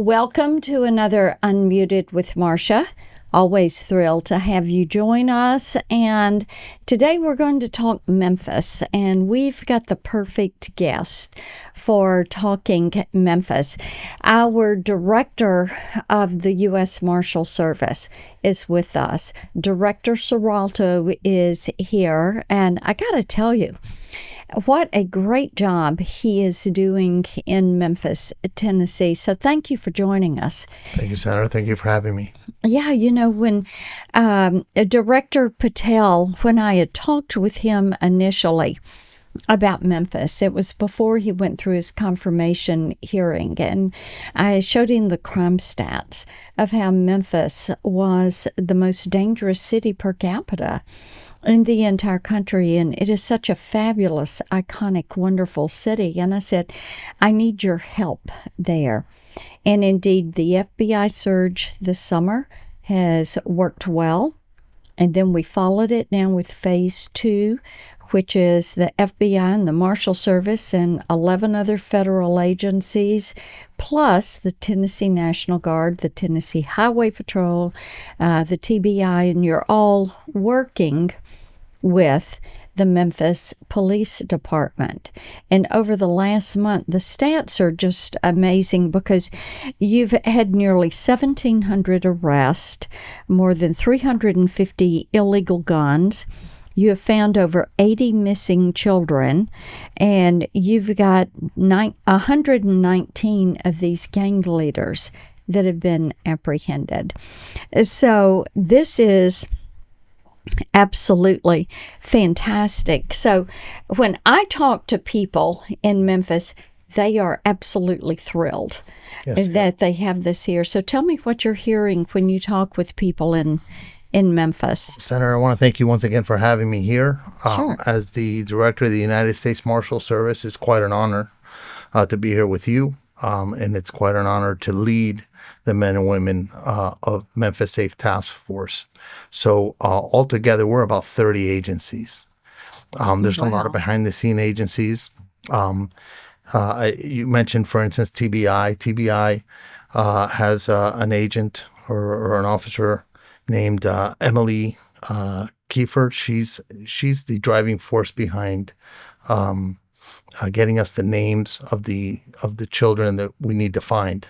Welcome to another Unmuted with Marsha. Always thrilled to have you join us. And today we're going to talk Memphis, and we've got the perfect guest for talking Memphis. Our director of the U.S. Marshals Service is with us. Director Serralta is here, and I got to tell you, what a great job he is doing in Memphis, Tennessee. So thank you for joining us. Thank you, Senator. Thank you for having me. Yeah, when Director Patel, when I had talked with him initially about Memphis, it was before he went through his confirmation hearing, and I showed him the crime stats of how Memphis was the most dangerous city per capita in the entire country, and it is such a fabulous, iconic, wonderful city. And I said, I need your help there. And indeed, the FBI surge this summer has worked well. And then we followed it now with phase 2, which is the FBI and the Marshals Service and 11 other federal agencies, plus the Tennessee National Guard, the Tennessee Highway Patrol, the TBI, and you're all working with the Memphis Police Department. And over the last month, the stats are just amazing because you've had nearly 1,700 arrests, more than 350 illegal guns. You have found over 80 missing children, and you've got 119 of these gang leaders that have been apprehended. So this is absolutely fantastic. So when I talk to people in Memphis, they are absolutely thrilled that they have this here. So tell me what you're hearing when you talk with people in Memphis. Senator, I want to thank you once again for having me here. Sure. As the Director of the United States Marshals Service, it's quite an honor to be here with you, and it's quite an honor to lead the men and women of Memphis Safe Task Force. So altogether, we're about 30 agencies. There's a lot of behind-the-scene agencies. You mentioned, for instance, TBI. TBI has an agent or an officer named Emily Kiefer. She's the driving force behind getting us the names of the children that we need to find.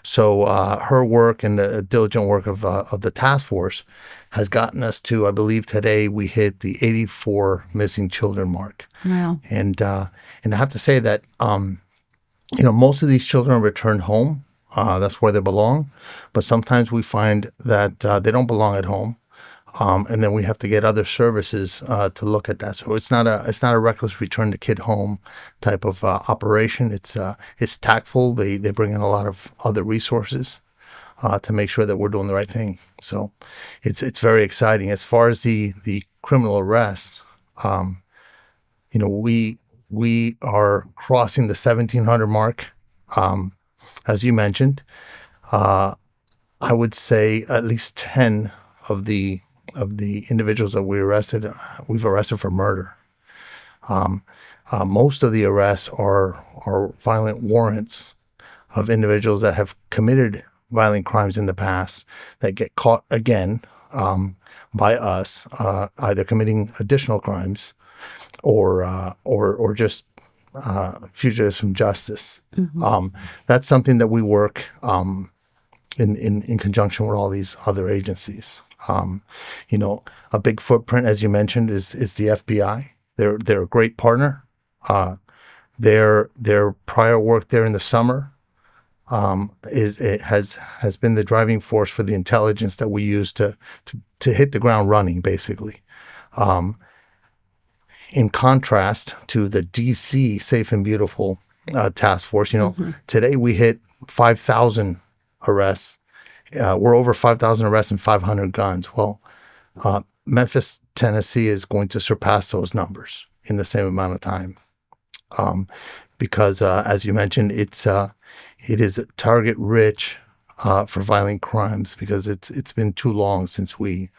So her work and the diligent work of the task force has gotten us to, I believe today we hit the 84 missing children mark. Wow. And I have to say that most of these children return home. That's where they belong. But sometimes we find that they don't belong at home. And then we have to get other services to look at that. So it's not a reckless return the kid home type of operation. It's tactful. They bring in a lot of other resources to make sure that we're doing the right thing. So it's very exciting. As far as the criminal arrest, we are crossing the 1,700 mark, as you mentioned. I would say at least 10 of the individuals that we've arrested for murder. Most of the arrests are violent warrants of individuals that have committed violent crimes in the past that get caught again by us, either committing additional crimes or just fugitives from justice. Mm-hmm. That's something that we work in conjunction with all these other agencies. A big footprint, as you mentioned, is the FBI. They're a great partner. Their prior work there in the summer has been the driving force for the intelligence that we use to hit the ground running, basically. In contrast to the DC Safe and Beautiful task force, today we hit 5,000 arrests. We're over 5,000 arrests and 500 guns. Well, Memphis, Tennessee is going to surpass those numbers in the same amount of time. Because, as you mentioned, it is target rich for violent crimes because it's been too long since we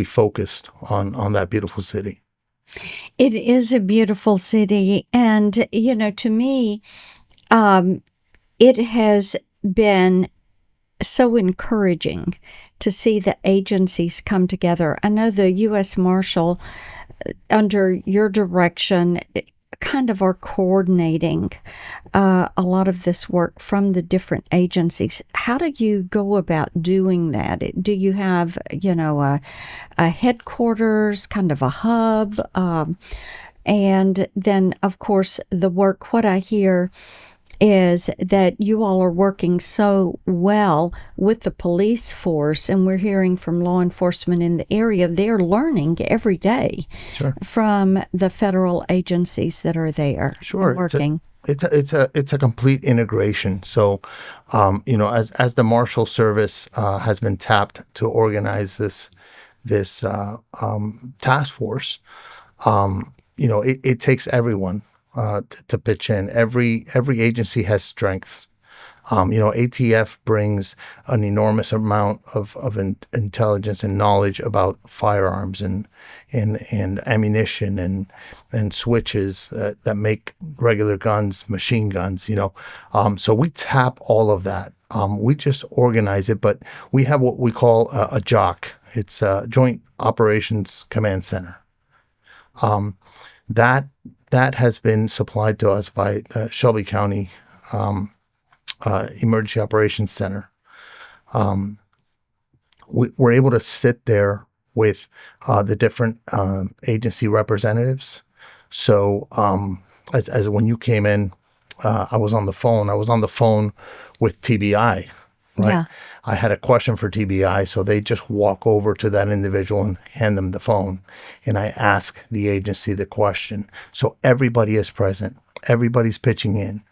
focused on that beautiful city. It is a beautiful city. And, to me, it has been so encouraging to see the agencies come together. I know the U.S. Marshal, under your direction, kind of are coordinating a lot of this work from the different agencies. How do you go about doing that? Do you have, a headquarters, kind of a hub? And then, of course, the work, what I hear is that you all are working so well with the police force, and we're hearing from law enforcement in the area. They're learning every day from the federal agencies that are there working. It's a complete integration. So, as the Marshal Service has been tapped to organize this task force, it takes everyone to pitch in. Every agency has strengths. ATF brings an enormous amount of intelligence and knowledge about firearms and ammunition and switches that make regular guns machine guns. So we tap all of that. We just organize it, but we have what we call a JOC. It's a Joint Operations Command Center. That has been supplied to us by Shelby County Emergency Operations Center. We're able to sit there with the different agency representatives. So as when you came in, I was on the phone. I was on the phone with TBI, right? Yeah. I had a question for TBI, so they just walk over to that individual and hand them the phone, and I ask the agency the question. So everybody is present, everybody's pitching in,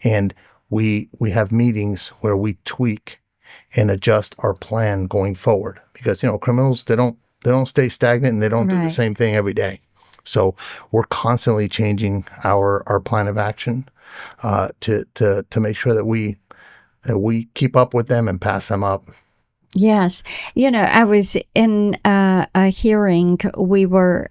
and we have meetings where we tweak and adjust our plan going forward, because criminals they don't stay stagnant, and they don't do the same thing every day. So we're constantly changing our plan of action to make sure that we keep up with them and pass them up. Yes. I was in a hearing. We were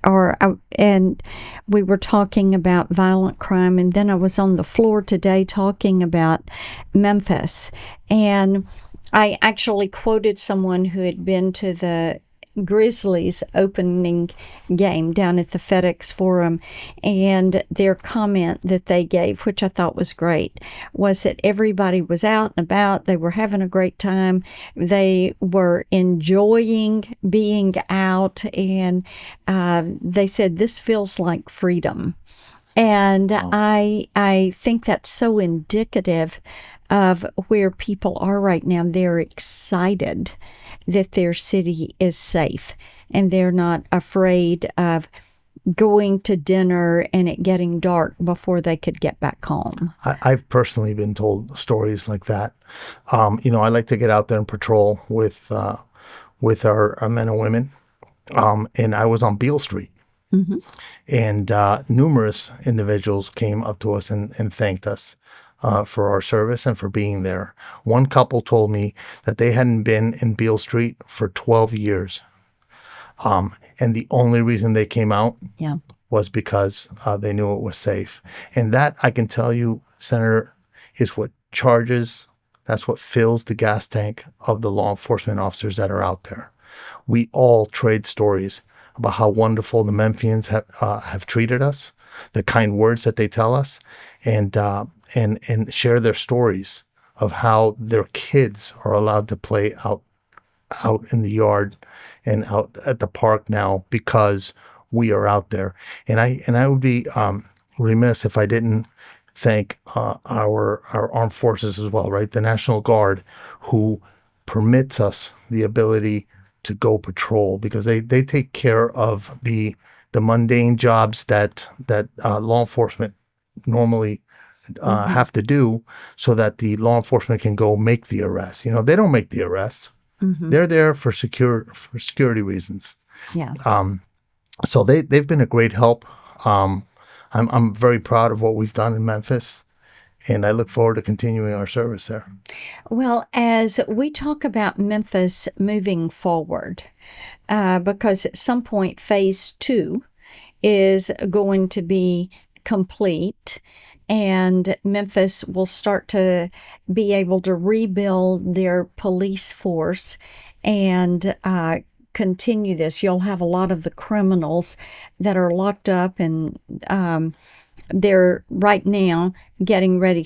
talking about violent crime, and then I was on the floor today talking about Memphis. And I actually quoted someone who had been to the Grizzlies opening game down at the FedEx Forum, and their comment that they gave, which I thought was great, was that everybody was out and about. They were having a great time. They were enjoying being out, and they said, "This feels like freedom." And I think that's so indicative of where people are right now. They're excited that their city is safe, and they're not afraid of going to dinner and it getting dark before they could get back home. I've personally been told stories like that. I like to get out there and patrol with our men and women. And I was on Beale Street. Mm-hmm. And numerous individuals came up to us and thanked us for our service and for being there. One couple told me that they hadn't been in Beale Street for 12 years. And the only reason they came out was because they knew it was safe. And that, I can tell you, Senator, is what that's what fills the gas tank of the law enforcement officers that are out there. We all trade stories about how wonderful the Memphians have treated us, the kind words that they tell us, and share their stories of how their kids are allowed to play out in the yard and out at the park now because we are out there. And I would be remiss if I didn't thank our armed forces as well, right? The National Guard, who permits us the ability to go patrol, because they take care of the mundane jobs that law enforcement normally have to do, so that the law enforcement can go make the arrest. They don't make the arrest. Mm-hmm. They're there for security reasons. Yeah. So they've been a great help. I'm very proud of what we've done in Memphis, and I look forward to continuing our service there. Well, as we talk about Memphis moving forward, because at some point Phase 2 is going to be complete, and Memphis will start to be able to rebuild their police force and continue this. You'll have a lot of the criminals that are locked up, and they're right now getting ready.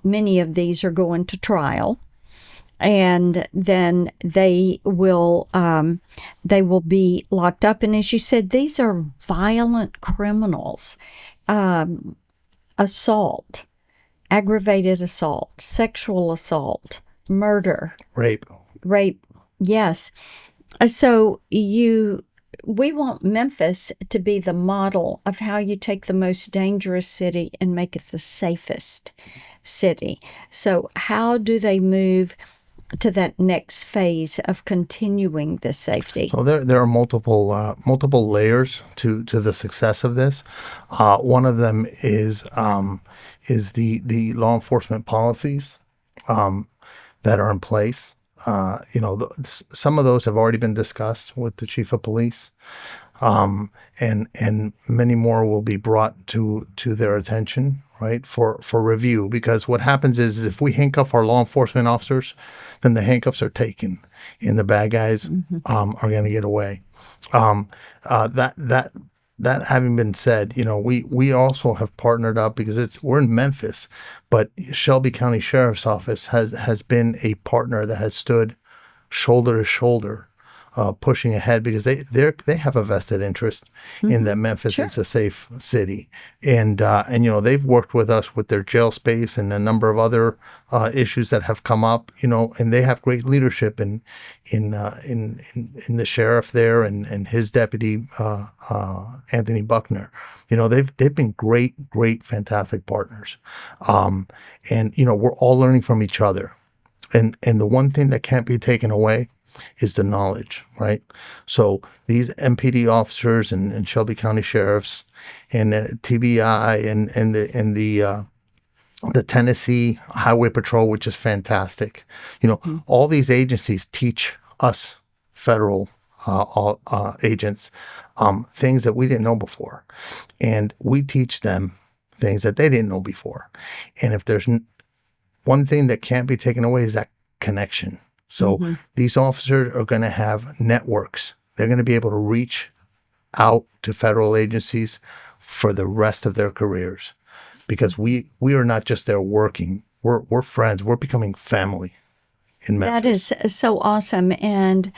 Many of these are going to trial, and then they will be locked up. And as you said, these are violent criminals. Assault, aggravated assault, sexual assault, murder, Rape. yes. So we want Memphis to be the model of how you take the most dangerous city and make it the safest city. So how do they move to that next phase of continuing this safety? So there are multiple layers to the success of this. One of them is the law enforcement policies that are in place. Some of those have already been discussed with the chief of police, and many more will be brought to their attention, right, for review. Because what happens is if we handcuff our law enforcement officers, then the handcuffs are taken, and the bad guys are going to get away. That having been said, we also have partnered up because we're in Memphis, but Shelby County Sheriff's Office has been a partner that has stood shoulder to shoulder, pushing ahead because they have a vested interest in that Memphis is a safe city, and they've worked with us with their jail space and a number of other issues that have come up, and they have great leadership in the sheriff there and his deputy Anthony Buckner. They've been great, fantastic partners, and we're all learning from each other, and the one thing that can't be taken away is the knowledge, right? So these MPD officers and Shelby County sheriffs and TBI and the Tennessee Highway Patrol, which is fantastic. All these agencies teach us federal agents things that we didn't know before, and we teach them things that they didn't know before. And if there's one thing that can't be taken away is that connection. So these officers are going to have networks. They're going to be able to reach out to federal agencies for the rest of their careers, because we are not just there working. We're friends. We're becoming family in Memphis. That is so awesome. And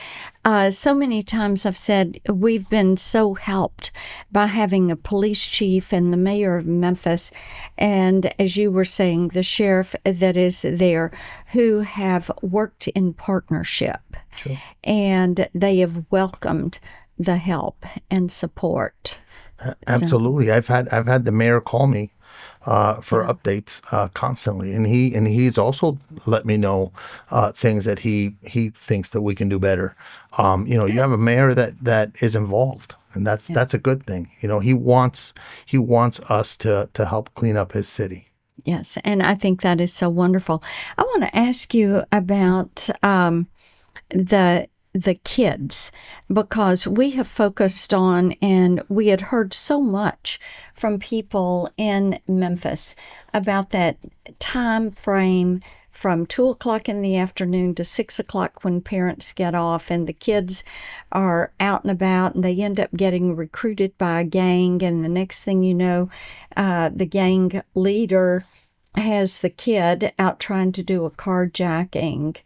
so many times I've said we've been so helped by having a police chief and the mayor of Memphis, and as you were saying, the sheriff that is there, who have worked in partnership. Sure. And they have welcomed the help and support. Absolutely. I've had the mayor call me for updates constantly, and he's also let me know things that he thinks that we can do better. You have a mayor that is involved, and that's a good thing. He wants us to help clean up his city. Yes, and I think that is so wonderful. I want to ask you about the kids, because we have focused on, and we had heard so much from people in Memphis about that time frame from 2:00 in the afternoon to 6:00 when parents get off, and the kids are out and about, and they end up getting recruited by a gang, and the next thing you know, the gang leader has the kid out trying to do a carjacking.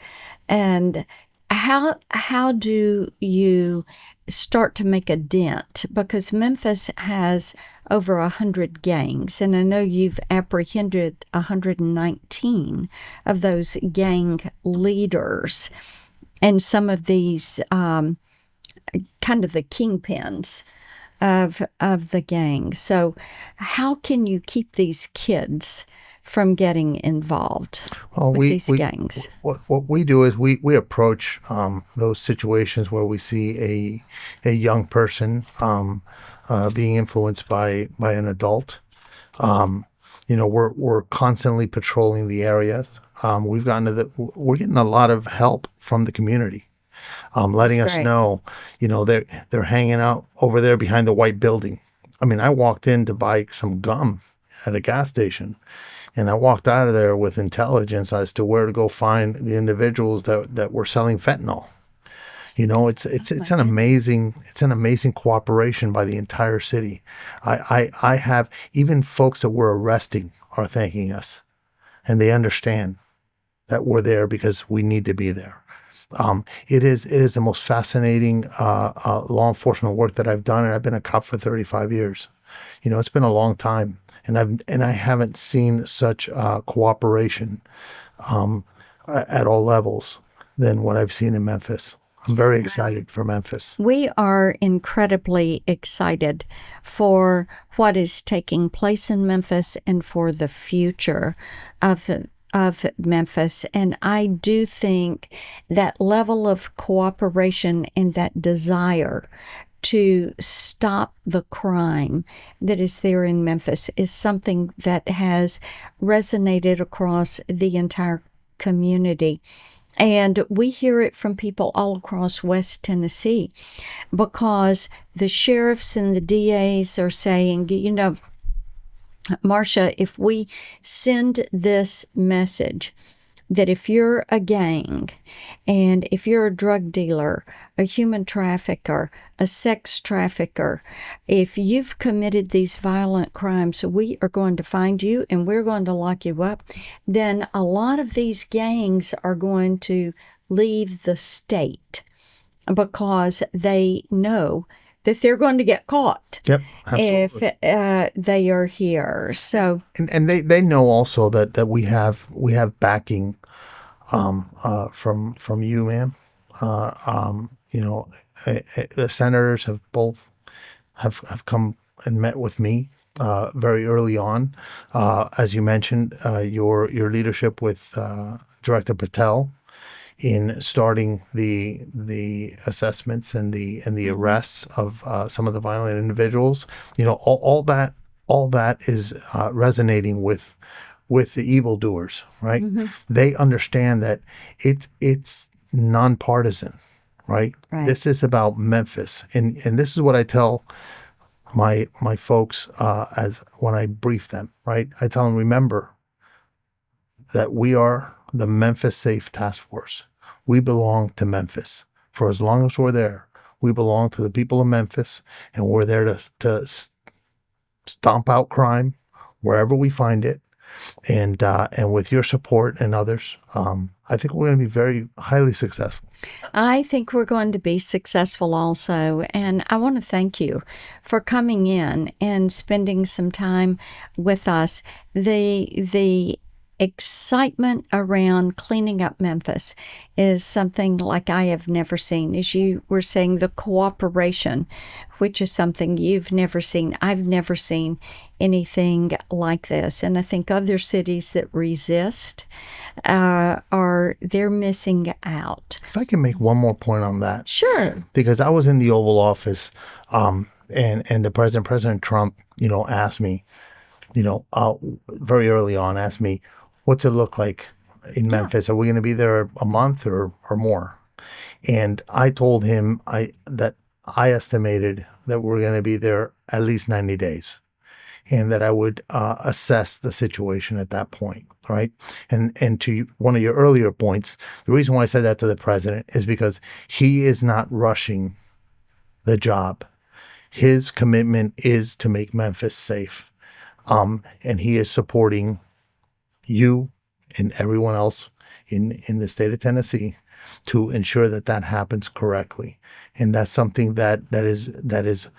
And how do you start to make a dent? Because Memphis has over 100 gangs, and I know you've apprehended 119 of those gang leaders, and some of these kind of the kingpins of the gang. So how can you keep these kids from getting involved with these gangs? What we do is we approach those situations where we see a young person being influenced by an adult. We're constantly patrolling the areas. We're getting a lot of help from the community, letting us know, they're hanging out over there behind the white building. I mean, I walked in to buy some gum at a gas station, and I walked out of there with intelligence as to where to go find the individuals that were selling fentanyl. It's an amazing cooperation by the entire city. I have even folks that we're arresting are thanking us, and they understand that we're there because we need to be there. It is the most fascinating law enforcement work that I've done, and I've been a cop for 35 years. It's been a long time, and I haven't seen such cooperation at all levels than what I've seen in Memphis. I'm very excited for Memphis. We are incredibly excited for what is taking place in Memphis and for the future of Memphis. And I do think that level of cooperation and that desire to stop the crime that is there in Memphis is something that has resonated across the entire community. And we hear it from people all across West Tennessee because the sheriffs and the DAs are saying, Marsha, if we send this message that if you're a gang and if you're a drug dealer, a human trafficker, a sex trafficker, if you've committed these violent crimes, we are going to find you and we're going to lock you up, then a lot of these gangs are going to leave the state because they know that they're going to get caught. Yep, absolutely. If they are here. So and they know also that we have backing from you, ma'am. The senators have both have come and met with me very early on. As you mentioned, your leadership with Director Patel in starting the assessments and the arrests of some of the violent individuals. All that is resonating with the evildoers, right? Mm-hmm. They understand that it's nonpartisan, right? This is about Memphis, and this is what I tell my folks as when I brief them, right? I tell them, remember that we are the Memphis Safe Task Force. We belong to Memphis. For as long as we're there, we belong to the people of Memphis, and we're there to stomp out crime wherever we find it. And with your support and others, I think we're going to be very highly successful. I think we're going to be successful also. And I want to thank you for coming in and spending some time with us. The excitement around cleaning up Memphis is something like I have never seen. As you were saying, the cooperation, which is something you've never seen. I've never seen anything like this. And I think other cities that resist they're missing out. If I can make one more point on that. Sure. Because I was in the Oval Office and the President Trump, asked me, very early on, asked me, what's it look like in Memphis? Are we going to be there a month or more? And I told him that I estimated that we're going to be there at least 90 days, and that I would assess the situation at that point, right? And to one of your earlier points, the reason why I said that to the president is because he is not rushing the job. His commitment is to make Memphis safe, and he is supporting you and everyone else in the state of Tennessee to ensure that happens correctly. And that's something that is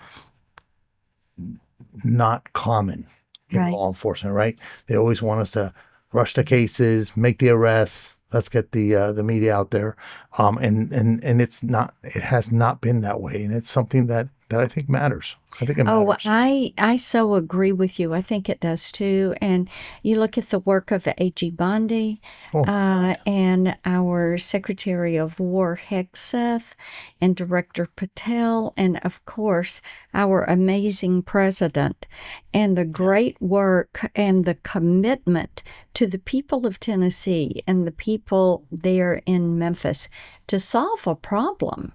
not common in law enforcement, right? They always want us to rush the cases, make the arrests, let's get the media out there. And it's not, it has not been that way. And it's something that I think matters. I think it matters. I so agree with you. I think it does too. And you look at the work of A.G. Bondi and our Secretary of War, Hegseth, and Director Patel, and of course, our amazing President, and the great work and the commitment to the people of Tennessee and the people there in Memphis to solve a problem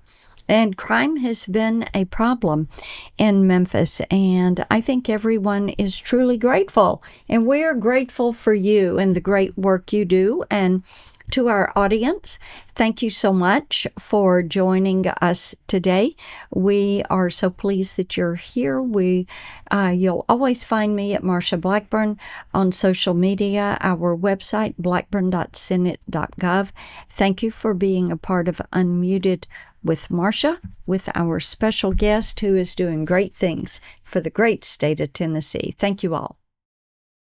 And crime has been a problem in Memphis, and I think everyone is truly grateful. And we're grateful for you and the great work you do. And to our audience, thank you so much for joining us today. We are so pleased that you're here. You'll always find me at Marsha Blackburn on social media, our website, blackburn.senate.gov. Thank you for being a part of Unmuted with Marsha, with our special guest who is doing great things for the great state of Tennessee. Thank you all.